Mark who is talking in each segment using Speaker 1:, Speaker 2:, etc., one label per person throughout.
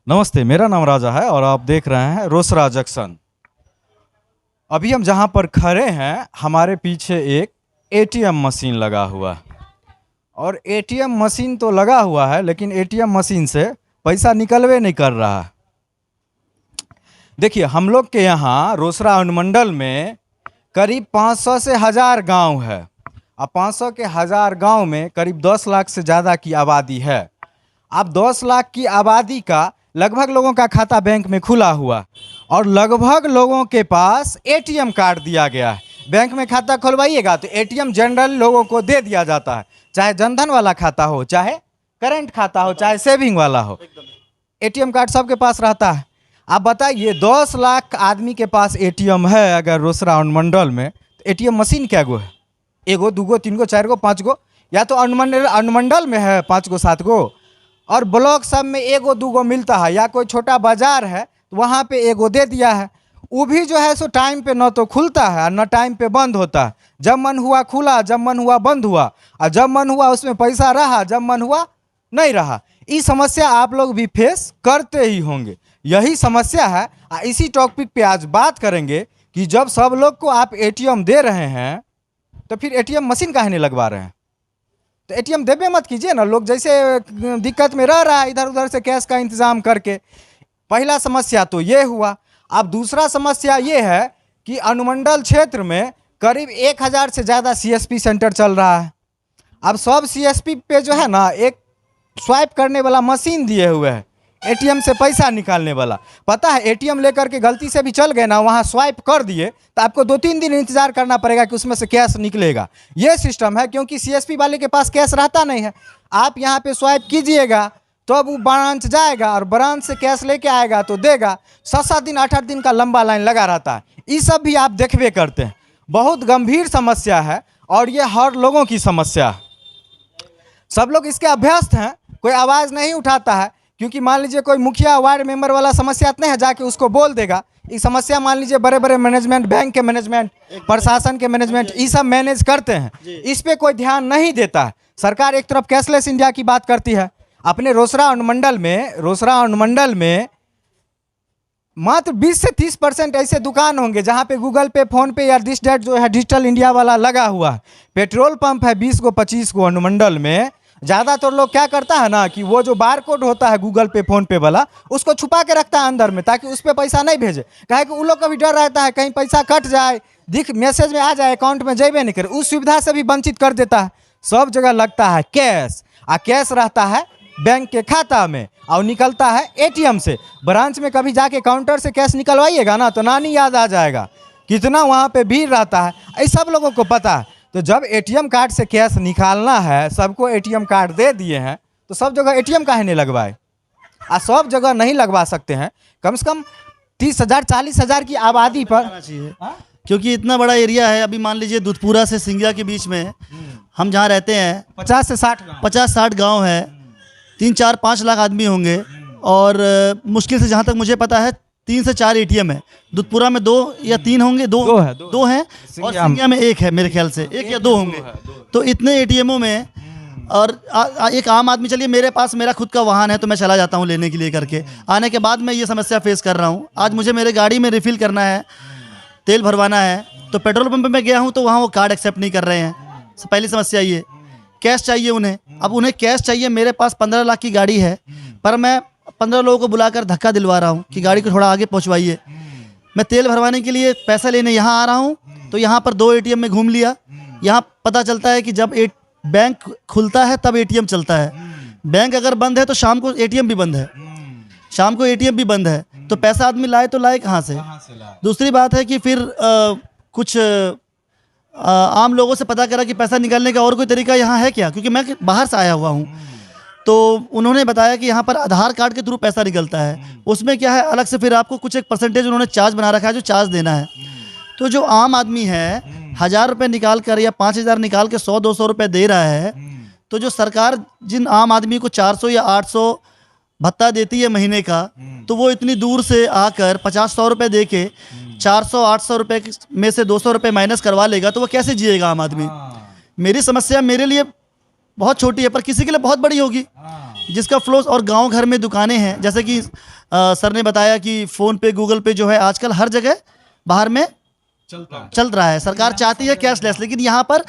Speaker 1: नमस्ते, मेरा नाम राजा है और आप देख रहे हैं रोसड़ा जंक्शन। अभी हम जहां पर खड़े हैं, हमारे पीछे एक एटीएम मशीन लगा हुआ है और एटीएम मशीन तो लगा हुआ है, लेकिन एटीएम मशीन से पैसा निकलवे नहीं कर रहा है। देखिए, हम लोग के यहाँ रोसड़ा अनुमंडल में करीब 500 से 1000 गांव है। अब 500 के 1000 गांव में करीब 10 लाख से ज़्यादा की आबादी है। अब 10 लाख की आबादी का लगभग लोगों का खाता बैंक में खुला हुआ और लगभग लोगों के पास एटीएम कार्ड दिया गया है। बैंक में खाता खुलवाइएगा तो एटीएम जनरल लोगों को दे दिया जाता है, चाहे जनधन वाला खाता हो, चाहे करंट खाता हो, चाहे सेविंग वाला हो, एटीएम कार्ड सबके पास रहता है। आप बताइए, 10 लाख आदमी के पास एटीएम है अगर रोसड़ा अनुमंडल में, तो एटीएम मशीन क्या गो है? एगो, दूगो, 3 गो, 4 गो, 5 गो, या तो अनुमंडल में है 5 गो 7 गो, और ब्लॉक सब में 1 गो 2 गो मिलता है, या कोई छोटा बाजार है तो वहाँ पे 1 गो दे दिया है। वो भी जो है सो टाइम पे न तो खुलता है न टाइम पे बंद होता है। जब मन हुआ खुला, जब मन हुआ बंद हुआ, और जब मन हुआ उसमें पैसा रहा, जब मन हुआ नहीं रहा। ये समस्या आप लोग भी फेस करते ही होंगे, यही समस्या है। इसी टॉपिक पे आज बात करेंगे कि जब सब लोग को आप एटीएम दे रहे हैं तो फिर एटीएम मशीन काहे नहीं लगवा रहे हैं? तो एटीएम देबे मत कीजिए ना। लोग जैसे दिक्कत में रह रहा है इधर उधर से कैश का इंतजाम करके। पहला समस्या तो ये हुआ। अब दूसरा समस्या ये है कि अनुमंडल क्षेत्र में करीब 1000 से ज़्यादा सीएसपी सेंटर चल रहा है। अब सब सीएसपी पे जो है ना एक स्वाइप करने वाला मशीन दिए हुए है, एटीएम से पैसा निकालने वाला। पता है, एटीएम लेकर के गलती से भी चल गए ना, वहाँ स्वाइप कर दिए तो आपको 2-3 दिन इंतजार करना पड़ेगा कि उसमें से कैश निकलेगा। ये सिस्टम है, क्योंकि सीएसपी वाले के पास कैश रहता नहीं है। आप यहाँ पे स्वाइप कीजिएगा तो अब वो ब्रांच जाएगा और ब्रांच से कैश लेके आएगा तो देगा। 7-7 दिन 8-8 दिन का लंबा लाइन लगा रहता है। ये सब भी आप देखबे करते हैं। बहुत गंभीर समस्या है और ये हर लोगों की समस्या है। सब लोग इसके अभ्यस्त हैं, कोई आवाज़ नहीं उठाता है, क्योंकि मान लीजिए कोई मुखिया वार्ड मेंबर वाला समस्या नहीं है, जाके उसको बोल देगा। ये समस्या मान लीजिए बड़े बड़े मैनेजमेंट, बैंक के मैनेजमेंट, प्रशासन के मैनेजमेंट, ये सब मैनेज करते हैं। इस पे कोई ध्यान नहीं देता है। सरकार एक तरफ कैशलेस इंडिया की बात करती है। अपने रोसड़ा अनुमंडल में मात्र 20 से 30% ऐसे दुकान होंगे जहाँ पे गूगल पे, फोन पे या दिस डेट जो है डिजिटल इंडिया वाला लगा हुआ है। पेट्रोल पंप है 20 गो 25 गो अनुमंडल में। ज़्यादातर लोग क्या करता है ना कि वो जो बार कोड होता है गूगल पे फोन पे वाला, उसको छुपा के रखता है अंदर में, ताकि उस पर पैसा नहीं भेजे। काहे कि उन लोग का भी डर रहता है कहीं पैसा कट जाए, मैसेज में आ जाए, अकाउंट में जेबे नहीं करे। उस सुविधा से भी वंचित कर देता है। सब जगह लगता है कैश, और कैश रहता है बैंक के खाता में और निकलता है एटीएम से। ब्रांच में कभी जाके काउंटर से कैश निकलवाइएगा ना तो नानी याद आ जाएगा, कितना वहाँ पे भीड़ रहता है। ये सब लोगों को पता है। तो जब एटीएम कार्ड से कैश निकालना है, सबको एटीएम कार्ड दे दिए हैं, तो सब जगह एटीएम काहे नहीं लगवाए? सब जगह नहीं लगवा सकते हैं। कम से कम 30,000 40,000 की आबादी पर
Speaker 2: चाहिए, क्योंकि इतना बड़ा एरिया है। अभी मान लीजिए दूधपुरा से सिंगिया के बीच में हम जहाँ रहते हैं
Speaker 1: 50 से 60
Speaker 2: गाँव है, 3-4-5 लाख आदमी होंगे, और मुश्किल से जहाँ तक मुझे पता है 3 से 4 एटीएम है। दूधपुरा में 2 या 3 होंगे, 2 हैं, और सिंगिया में 1 है मेरे ख्याल से, 1 या 2 होंगे। तो इतने एटीएमों में, और एक आम आदमी, चलिए मेरे पास मेरा खुद का वाहन है तो मैं चला जाता हूँ लेने के लिए करके। आने के बाद मैं ये समस्या फेस कर रहा हूँ। आज मुझे मेरे गाड़ी में रिफ़िल करना है, तेल भरवाना है, तो पेट्रोल पंप में गया हूँ तो वहाँ वो कार्ड एक्सेप्ट नहीं कर रहे हैं। पहली समस्या ये। कैश चाहिए उन्हें। अब उन्हें कैश चाहिए। मेरे पास 15 लाख की गाड़ी है, पर मैं 15 लोगों को बुलाकर धक्का दिलवा रहा हूँ कि गाड़ी को थोड़ा आगे पहुँचवाइए। मैं तेल भरवाने के लिए पैसा लेने यहाँ आ रहा हूँ तो यहाँ पर 2 एटीएम में घूम लिया। यहाँ पता चलता है कि जब बैंक खुलता है तब एटीएम चलता है। बैंक अगर बंद है तो शाम को एटीएम भी बंद है, शाम को एटीएम भी बंद है। तो पैसा आदमी लाए तो लाए कहाँ से? दूसरी बात है कि फिर कुछ आम लोगों से पता करा कि पैसा निकालने का और कोई तरीका यहाँ है क्या, क्योंकि मैं बाहर से आया हुआ हूँ। तो उन्होंने बताया कि यहाँ पर आधार कार्ड के थ्रू पैसा निकलता है। उसमें क्या है, अलग से फिर आपको कुछ एक परसेंटेज उन्होंने चार्ज बना रखा है जो चार्ज देना है। तो जो आम आदमी है 1000 रुपये निकाल कर या 5000 निकाल के 100-200 रुपये दे रहा है, तो जो सरकार जिन आम आदमी को 400 या 800 भत्ता देती है महीने का, तो वो इतनी दूर से आकर 50-100 रुपये दे के 400-800 रुपये में से 200 रुपये माइनस करवा लेगा, तो वो कैसे जिएगा आम आदमी? मेरी समस्या मेरे लिए बहुत छोटी है, पर किसी के लिए बहुत बड़ी होगी। जिसका फ्लो, और गांव घर में दुकानें हैं, जैसे कि सर ने बताया कि फ़ोन पे, गूगल पे जो है आजकल हर जगह बाहर में चल रहा है। सरकार चाहती है कैशलेस, लेकिन यहाँ पर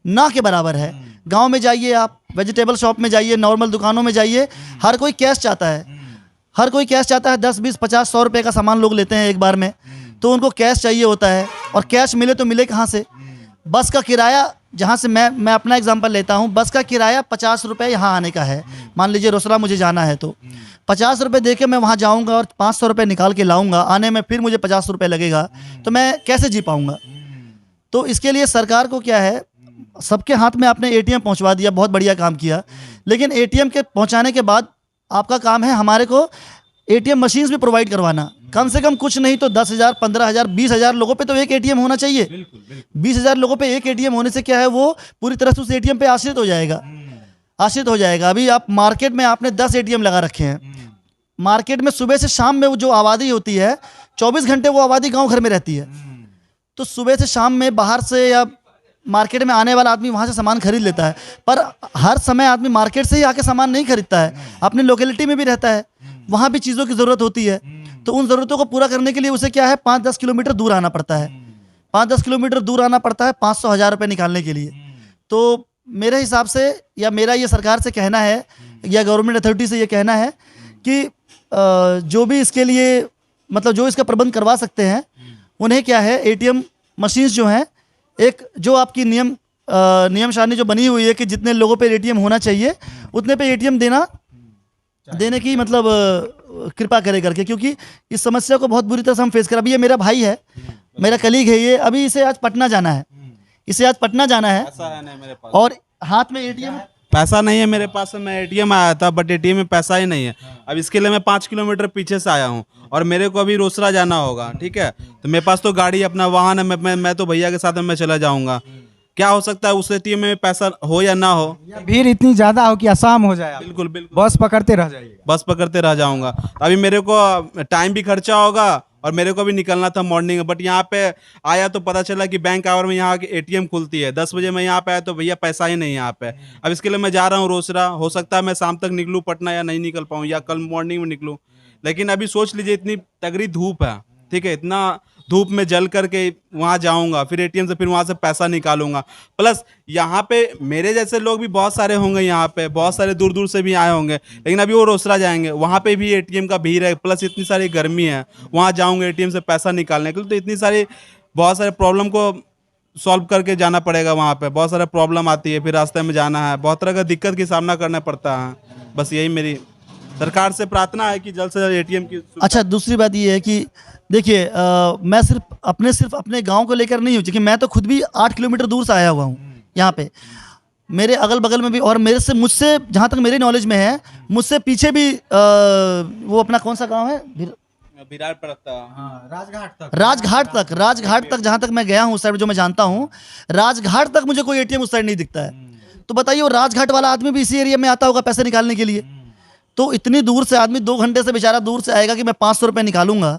Speaker 2: ना के बराबर है। गांव में जाइए, आप वेजिटेबल शॉप में जाइए, नॉर्मल दुकानों में जाइए, हर कोई कैश चाहता है। हर कोई कैश चाहता है। 10, 20, 50, 100 रुपये का सामान लोग लेते हैं एक बार में, तो उनको कैश चाहिए होता है। और कैश मिले तो मिले कहाँ से? बस का किराया, जहाँ से मैं अपना एग्जांपल लेता हूँ, बस का किराया 50 रुपये यहाँ आने का है। मान लीजिए रोसड़ा मुझे जाना है, तो 50 रुपये दे के मैं वहाँ जाऊँगा और 500 रुपये निकाल के लाऊँगा, आने में फिर मुझे 50 रुपये लगेगा, तो मैं कैसे जी पाऊँगा? तो इसके लिए सरकार को क्या है, सबके हाथ में आपने एटीएम पहुँचवा दिया, बहुत बढ़िया काम किया। लेकिन एटीएम के पहुँचाने के बाद आपका काम है हमारे को एटीएम मशीन्स भी प्रोवाइड करवाना। कम से कम कुछ नहीं तो 10,000, 15,000, 20,000 लोगों पे तो एक एटीएम होना चाहिए। 20,000 लोगों पे एक एटीएम होने से क्या है, वो पूरी तरह से उस एटीएम पे आश्रित हो जाएगा। अभी आप मार्केट में आपने 10 एटीएम लगा रखे हैं। मार्केट में सुबह से शाम में वो जो आबादी होती है, 24 घंटे वो आबादी गाँव घर में रहती है। तो सुबह से शाम में बाहर से या मार्केट में आने वाला आदमी वहाँ से सामान खरीद लेता है, पर हर समय आदमी मार्केट से ही आके सामान नहीं खरीदता है, अपने लोकेलिटी में भी रहता है, वहाँ भी चीज़ों की ज़रूरत होती है। तो उन ज़रूरतों को पूरा करने के लिए उसे क्या है, 5-10 किलोमीटर दूर आना पड़ता है। 5-10 किलोमीटर दूर आना पड़ता है 500-1000 रुपये निकालने के लिए। तो मेरे हिसाब से, या मेरा ये सरकार से कहना है, या गवर्नमेंट अथॉरिटी से ये कहना है कि जो भी इसके लिए, मतलब जो इसका प्रबंध करवा सकते हैं, उन्हें क्या है, एटीएम मशीन्स जो हैं, एक जो आपकी नियम सारणी जो बनी हुई है कि जितने लोगों पे एटीएम होना चाहिए उतने पे एटीएम देने की मतलब कृपा करे करके, क्योंकि इस समस्या को बहुत बुरी तरह से हम फेस कर। अभी ये मेरा भाई है, मेरा कलीग है, ये अभी इसे आज पटना जाना है,
Speaker 3: पैसा है नहीं मेरे पास,
Speaker 2: और हाथ में एटीएम,
Speaker 3: पैसा नहीं है मेरे पास। मैं एटीएम आया था, बट एटीएम में पैसा ही नहीं है। अब इसके लिए मैं 5 किलोमीटर पीछे से आया हूँ, और मेरे को अभी रोसड़ा जाना होगा, ठीक है। तो मेरे पास तो गाड़ी, अपना वाहन है, मैं तो भैया के साथ में मैं चला जाऊँगा। क्या हो सकता है, उस एटीएम में पैसा हो या ना हो,
Speaker 1: या भीड़ इतनी ज्यादा हो कि आसाम हो जाए,
Speaker 3: बिल्कुल बिल्कुल
Speaker 1: बस पकड़ते रह जाइए।
Speaker 3: बस पकड़ते रह जाऊंगा। अभी मेरे को टाइम भी खर्चा होगा, और मेरे को भी निकलना था मॉर्निंग में, बट यहाँ पे आया तो पता चला कि बैंक आवर में यहाँ की एटीएम खुलती है। 10 बजे मैं यहाँ पे आया तो भैया पैसा ही नहीं यहाँ पे। अब इसके लिए मैं जा रहा हूँ रोसड़ा। हो सकता है मैं शाम तक निकलूँ पटना, या नहीं निकल पाऊँ, या कल मॉर्निंग में निकलूँ। लेकिन अभी सोच लीजिए, इतनी तगड़ी धूप है, ठीक है, इतना धूप में जल करके वहाँ जाऊँगा, फिर एटीएम से फिर वहाँ से पैसा निकालूंगा। प्लस यहाँ पे मेरे जैसे लोग भी बहुत सारे होंगे, यहाँ पे बहुत सारे दूर दूर से भी आए होंगे, लेकिन अभी वो रोसड़ा जाएंगे, वहाँ पे भी एटीएम का भीड़ है, प्लस इतनी सारी गर्मी है, वहाँ जाऊँगे एटीएम से पैसा निकालने के लिए, तो इतनी सारी बहुत सारे प्रॉब्लम को सॉल्व करके जाना पड़ेगा। वहाँ पे बहुत सारा प्रॉब्लम आती है, फिर रास्ते में जाना है, बहुत तरह का दिक्कत की सामना करना पड़ता है। बस यही मेरी सरकार से प्रार्थना है कि जल्द से जल्द एटीएम की।
Speaker 2: अच्छा, दूसरी बात ये है कि देखिए, मैं सिर्फ अपने गांव को लेकर नहीं हूँ, क्योंकि मैं तो खुद भी 8 किलोमीटर दूर से आया हुआ हूँ यहाँ पे। मेरे अगल बगल में भी, और मुझसे जहाँ तक मेरी नॉलेज में है, मुझसे पीछे भी वो अपना कौन सा गांव है,
Speaker 3: विराट पड़ता,
Speaker 1: हाँ,
Speaker 2: राजघाट तक जहाँ तक मैं गया हूँ उस साइड, जो मैं जानता हूँ, राजघाट तक मुझे कोई एटीएम उस साइड नहीं दिखता है। तो बताइए, वो राजघाट वाला आदमी भी इसी एरिया में आता होगा पैसे निकालने के लिए। तो इतनी दूर से आदमी 2 घंटे से बेचारा दूर से आएगा कि मैं 500 रुपये निकालूंगा,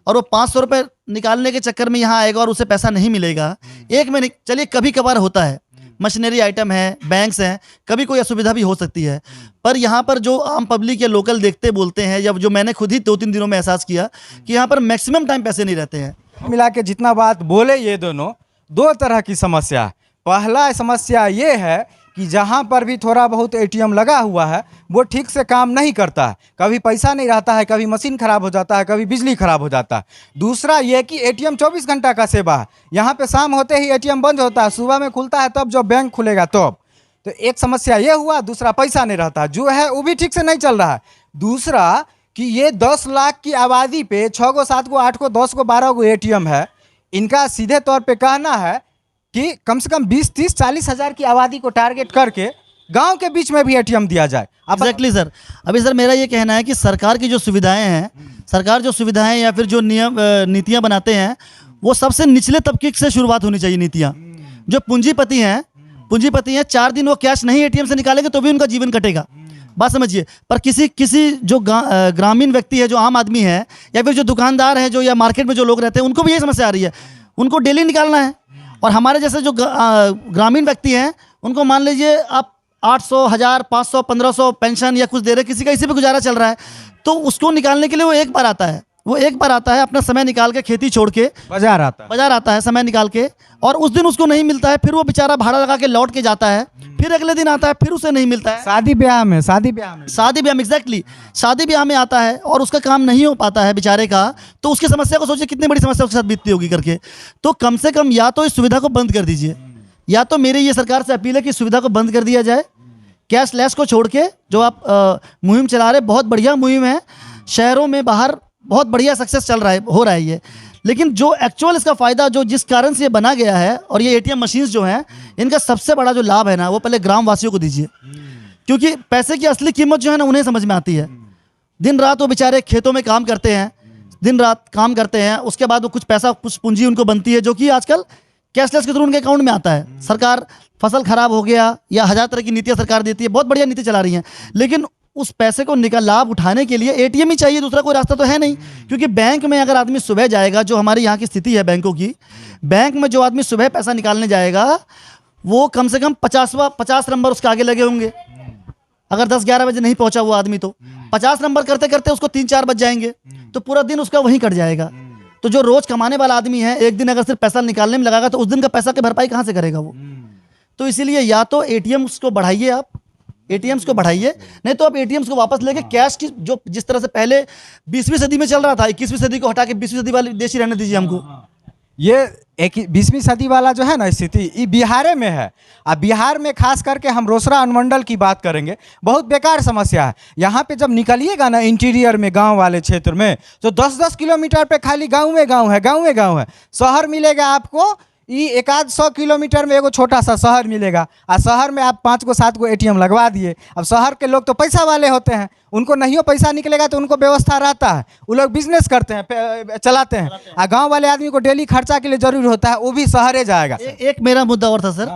Speaker 2: और वो 500 रुपये निकालने के चक्कर में यहाँ आएगा और उसे पैसा नहीं मिलेगा। एक में चलिए, कभी कभार होता है, मशीनरी आइटम है, बैंक्स हैं, कभी कोई असुविधा भी हो सकती है, पर यहाँ पर जो आम पब्लिक या लोकल देखते बोलते हैं, या जो मैंने खुद ही 2-3 दिनों में एहसास किया कि यहाँ पर मैक्सिमम टाइम पैसे नहीं रहते हैं।
Speaker 1: मिला के जितना बात बोले, ये दोनों 2 तरह की समस्या है। पहला समस्या ये है कि जहाँ पर भी थोड़ा बहुत एटीएम लगा हुआ है, वो ठीक से काम नहीं करता है, कभी पैसा नहीं रहता है, कभी मशीन खराब हो जाता है, कभी बिजली खराब हो जाता है। दूसरा ये कि एटीएम 24 घंटा का सेवा है, यहाँ पे शाम होते ही एटीएम बंद होता है, सुबह में खुलता है तब जब बैंक खुलेगा तब। तो एक समस्या ये हुआ। दूसरा, पैसा नहीं रहता, जो है वो भी ठीक से नहीं चल रहा है। दूसरा कि ये 10 लाख की आबादी पे 6 गो 7 गो 8 गो 10 गो 12 गो एटीएम है। इनका सीधे तौर पे कहना है कि कम से कम 20, 30, 40 हज़ार की आबादी को टारगेट करके गांव के बीच में भी एटीएम दिया जाए।
Speaker 2: Exactly sir. अभी सर मेरा ये कहना है कि सरकार की जो सुविधाएं हैं, या फिर जो नीतियां बनाते हैं, वो सबसे निचले तबके से शुरुआत होनी चाहिए। नीतियां जो पूंजीपति हैं 4 दिन वो कैश नहीं एटीएम से निकालेंगे तो भी उनका जीवन कटेगा, बात समझिए। पर किसी जो ग्रामीण व्यक्ति है, जो आम आदमी है, या फिर जो दुकानदार है, जो या मार्केट में जो लोग रहते हैं, उनको भी यही समस्या आ रही है, उनको डेली निकालना है। और हमारे जैसे जो ग्रामीण व्यक्ति हैं, उनको मान लीजिए आप 800, 1000, 500, 1500 पेंशन या कुछ दे रहे, किसी का इसी पे गुजारा चल रहा है, तो उसको निकालने के लिए वो एक बार आता है, अपना समय निकाल के, खेती छोड़ के बाजार आता है समय निकाल के, और उस दिन उसको नहीं मिलता है, फिर वो बेचारा भाड़ा लगा के लौट के जाता है, फिर अगले दिन आता है, फिर उसे नहीं मिलता है। शादी ब्याह में एग्जैक्टली शादी ब्याह में आता है और उसका काम नहीं हो पाता है बेचारे का, तो उसकी समस्या को सोचिए कितनी बड़ी समस्या उसके साथ बीतती होगी करके। तो कम से कम या तो इस सुविधा को बंद कर दीजिए, या तो मेरी ये सरकार से अपील है कि इस सुविधा को बंद कर दिया जाए। कैशलेस को छोड़ के जो आप मुहिम चला रहे, बहुत बढ़िया मुहिम है, शहरों में बाहर बहुत बढ़िया सक्सेस हो रहा है ये, लेकिन जो एक्चुअल इसका फ़ायदा जो जिस कारण से ये बना गया है, और ये एटीएम मशीन्स जो हैं, इनका सबसे बड़ा जो लाभ है ना, वो पहले ग्राम वासियों को दीजिए, क्योंकि पैसे की असली कीमत जो है ना उन्हें समझ में आती है। दिन रात वो बेचारे खेतों में काम करते हैं, उसके बाद वो कुछ पैसा, कुछ पूंजी उनको बनती है, जो कि आजकल कैशलेस के थ्रू उनके अकाउंट में आता है। सरकार फसल खराब हो गया या 1000 तरह की नीतियाँ सरकार देती है, बहुत बढ़िया नीति चला रही हैं, लेकिन उस पैसे को लाभ उठाने के लिए एटीएम ही चाहिए, दूसरा कोई रास्ता तो है नहीं। क्योंकि बैंक में अगर आदमी सुबह जाएगा, जो हमारी यहाँ की स्थिति है बैंकों की, बैंक में जो आदमी सुबह पैसा निकालने जाएगा, वो कम से कम 50 नंबर उसके आगे लगे होंगे। अगर 10-11 बजे नहीं पहुंचा वो आदमी, तो 50 नंबर करते करते उसको 3-4 बज जाएंगे, तो पूरा दिन उसका वहीं कट जाएगा। तो जो रोज कमाने वाला आदमी है, एक दिन अगर सिर्फ पैसा निकालने में लगाएगा, तो उस दिन का पैसा की भरपाई कहाँ से करेगा वो? तो इसीलिए या तो एटीएम्स को बढ़ाइए, नहीं तो आप एटीएम्स को वापस लेके कैश की, जो जिस तरह से पहले 20वीं सदी में चल रहा था, 21वीं सदी को हटा के 20वीं सदी वाली देश ही रहने दीजिए हमको।
Speaker 1: ये 20वीं सदी वाला जो है ना स्थिति, ये बिहार में है। अब बिहार में खास करके हम रोसड़ा अनुमंडल की बात करेंगे, बहुत बेकार समस्या है। यहाँ पे जब निकलिएगा ना इंटीरियर में, गांव वाले क्षेत्र में, तो 10-10 किलोमीटर पे खाली गांव में गांव है। शहर मिलेगा आपको, ये 100 किलोमीटर में एगो छोटा सा शहर मिलेगा, और शहर में आप 5 को 7 को एटीएम लगवा दिए। अब शहर के लोग तो पैसा वाले होते हैं, उनको नहीं हो पैसा निकलेगा तो उनको व्यवस्था रहता है, वो लोग बिजनेस करते हैं, चलाते हैं। और गांव वाले आदमी को डेली खर्चा के लिए जरूर होता है, वो भी शहरे जाएगा।
Speaker 2: एक मेरा मुद्दा और था सर,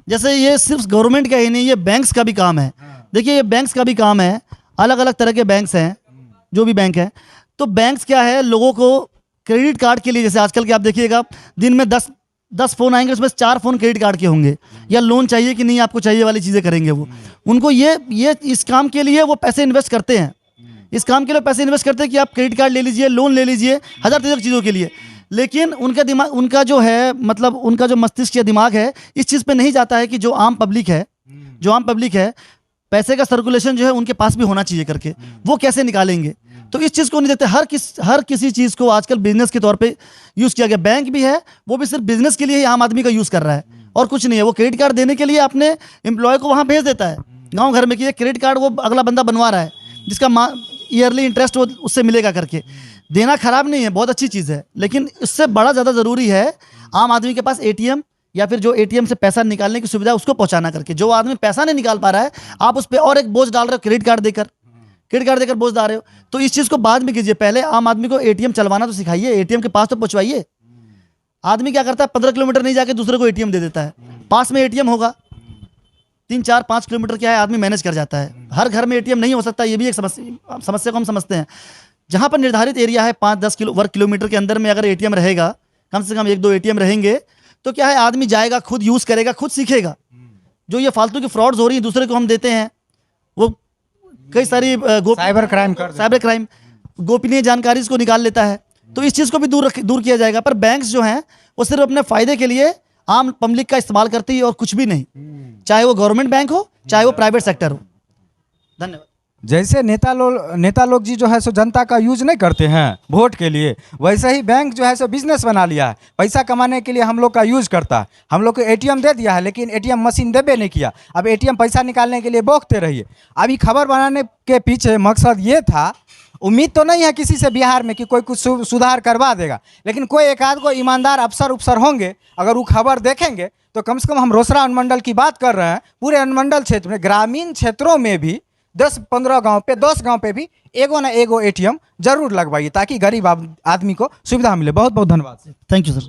Speaker 2: जैसे ये सिर्फ गवर्नमेंट का ही नहीं, ये बैंक्स का भी काम है। देखिए, ये बैंक्स का भी काम है, अलग अलग तरह के बैंक्स हैं, जो भी बैंक है। तो बैंक्स क्या है, लोगों को क्रेडिट कार्ड के लिए, जैसे आजकल के आप देखिएगा, दिन में 10 फ़ोन आएंगे, उसमें 4 फ़ोन क्रेडिट कार्ड के होंगे, या लोन चाहिए कि नहीं आपको चाहिए वाली चीज़ें करेंगे वो। उनको ये इस काम के लिए वो पैसे इन्वेस्ट करते हैं, कि आप क्रेडिट कार्ड ले लीजिए, लोन ले लीजिए, 1000 चीज़ों के लिए। लेकिन उनका दिमाग, उनका जो है, मतलब उनका जो मस्तिष्क या दिमाग है, इस चीज़ पे नहीं जाता है कि जो आम पब्लिक है, पैसे का सर्कुलेशन जो है उनके पास भी होना चाहिए करके, वो कैसे निकालेंगे। तो इस चीज़ को नहीं देते। हर किसी चीज़ को आजकल बिजनेस के तौर पे यूज़ किया गया। बैंक भी है, वो भी सिर्फ बिजनेस के लिए ही आम आदमी का यूज़ कर रहा है, और कुछ नहीं है। वो क्रेडिट कार्ड देने के लिए अपने एम्प्लॉय को वहाँ भेज देता है गांव घर में, कि ये क्रेडिट कार्ड वो अगला बंदा बनवा रहा है, जिसका ईयरली इंटरेस्ट वो उससे मिलेगा करके। देना खराब नहीं है, बहुत अच्छी चीज़ है, लेकिन इससे बड़ा ज़्यादा ज़रूरी है आम आदमी के पास एटीएम, या फिर जो एटीएम से पैसा निकालने की सुविधा उसको पहुँचाना करके। जो आदमी पैसा नहीं निकाल पा रहा है, आप उस पर और एक बोझ डाल रहे हो, क्रेडिट कार्ड देकर बोझ डाल रहे हो। तो इस चीज़ को बाद में कीजिए, पहले आम आदमी को एटीएम चलवाना तो सिखाइए, एटीएम के पास तो पहुंचवाइए। आदमी क्या करता है, 15 किलोमीटर नहीं जाके दूसरे को एटीएम दे देता है। पास में एटीएम होगा, 3-4-5 किलोमीटर क्या है, आदमी मैनेज कर जाता है। हर घर में एटीएम नहीं हो सकता, ये भी एक समस्या को हम समझते हैं। जहाँ पर निर्धारित एरिया है 5-10 वर्ग किलोमीटर के अंदर में अगर एटीएम रहेगा, कम से कम 1-2 एटीएम रहेंगे, तो क्या है, आदमी जाएगा, खुद यूज़ करेगा, खुद सीखेगा। जो ये फालतू की फ्रॉड्स हो रही है, दूसरे को हम देते हैं, वो कई सारी साइबर क्राइम गोपनीय जानकारी इसको निकाल लेता है। तो इस चीज़ को भी दूर किया जाएगा। पर बैंक्स जो हैं वो सिर्फ अपने फ़ायदे के लिए आम पब्लिक का इस्तेमाल करती है, और कुछ भी नहीं, चाहे वो गवर्नमेंट बैंक हो, चाहे वो प्राइवेट सेक्टर हो। धन्यवाद।
Speaker 1: जैसे नेता लोग जी जो है सो जनता का यूज नहीं करते हैं वोट के लिए, वैसे ही बैंक जो है सो बिजनेस बना लिया है, पैसा कमाने के लिए हम लोग का यूज करता है। हम लोग को एटीएम दे दिया है, लेकिन एटीएम मशीन देबे नहीं किया। अब एटीएम पैसा निकालने के लिए बोकते रहिए। अभी खबर बनाने के पीछे मकसद ये था, उम्मीद तो नहीं है किसी से बिहार में कि कोई कुछ सुधार करवा देगा, लेकिन कोई एक आध को ईमानदार अफसर होंगे, अगर वो खबर देखेंगे तो कम से कम हम रोसड़ा अनुमंडल की बात कर रहे हैं, पूरे अनुमंडल क्षेत्र में, ग्रामीण क्षेत्रों में भी 10-15 गांव पे, 10 गांव पे भी एगो ना एगो एटीएम जरूर लगवाइए, ताकि गरीब आदमी को सुविधा मिले। बहुत बहुत धन्यवाद।
Speaker 2: Thank you sir.